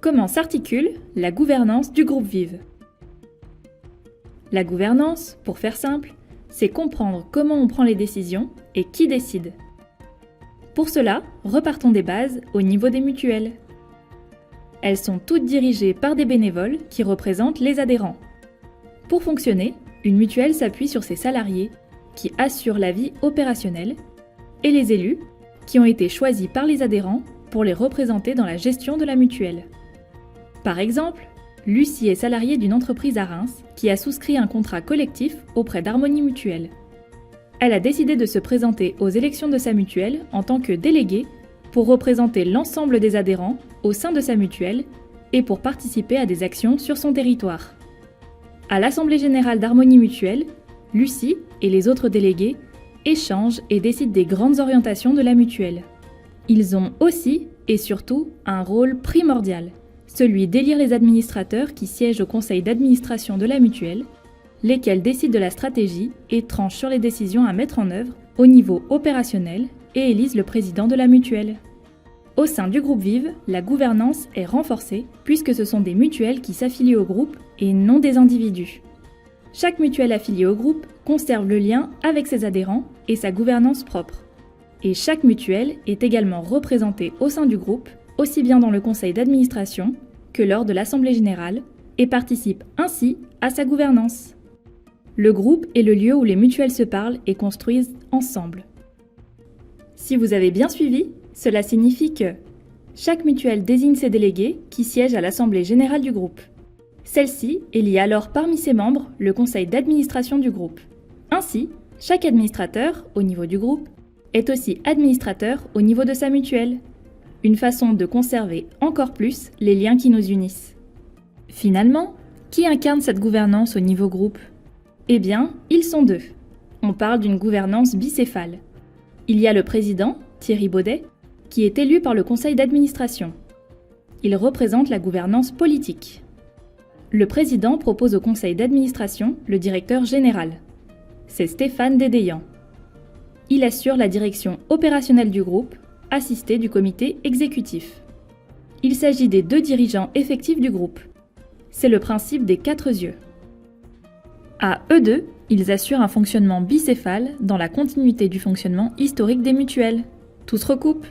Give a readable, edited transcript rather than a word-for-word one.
Comment s'articule la gouvernance du groupe Vive? La gouvernance, pour faire simple, c'est comprendre comment on prend les décisions et qui décide. Pour cela, repartons des bases au niveau des mutuelles. Elles sont toutes dirigées par des bénévoles qui représentent les adhérents. Pour fonctionner, une mutuelle s'appuie sur ses salariés qui assurent la vie opérationnelle et les élus qui ont été choisis par les adhérents pour les représenter dans la gestion de la mutuelle. Par exemple, Lucie est salariée d'une entreprise à Reims qui a souscrit un contrat collectif auprès d'Harmonie Mutuelle. Elle a décidé de se présenter aux élections de sa mutuelle en tant que déléguée pour représenter l'ensemble des adhérents au sein de sa mutuelle et pour participer à des actions sur son territoire. À l'Assemblée générale d'Harmonie Mutuelle, Lucie et les autres délégués échangent et décident des grandes orientations de la mutuelle. Ils ont aussi et surtout un rôle primordial, celui d'élire les administrateurs qui siègent au conseil d'administration de la mutuelle, lesquels décident de la stratégie et tranchent sur les décisions à mettre en œuvre au niveau opérationnel et élisent le président de la mutuelle. Au sein du groupe Vive, la gouvernance est renforcée puisque ce sont des mutuelles qui s'affilient au groupe et non des individus. Chaque mutuelle affiliée au groupe conserve le lien avec ses adhérents et sa gouvernance propre. Et chaque mutuelle est également représentée au sein du groupe, aussi bien dans le conseil d'administration que lors de l'assemblée générale, et participe ainsi à sa gouvernance. Le groupe est le lieu où les mutuelles se parlent et construisent ensemble. Si vous avez bien suivi, cela signifie que chaque mutuelle désigne ses délégués qui siègent à l'assemblée générale du groupe. Celle-ci élit alors parmi ses membres le conseil d'administration du groupe. Ainsi, chaque administrateur, au niveau du groupe, est aussi administrateur au niveau de sa mutuelle. Une façon de conserver encore plus les liens qui nous unissent. Finalement, qui incarne cette gouvernance au niveau groupe? Eh bien, ils sont deux. On parle d'une gouvernance bicéphale. Il y a le président, Thierry Baudet, qui est élu par le conseil d'administration. Il représente la gouvernance politique. Le président propose au conseil d'administration le directeur général. C'est Stéphane Dédéian. Il assure la direction opérationnelle du groupe, assisté du comité exécutif. Il s'agit des deux dirigeants effectifs du groupe. C'est le principe des 4 yeux. À eux deux, ils assurent un fonctionnement bicéphale dans la continuité du fonctionnement historique des mutuelles. Tout se recoupe.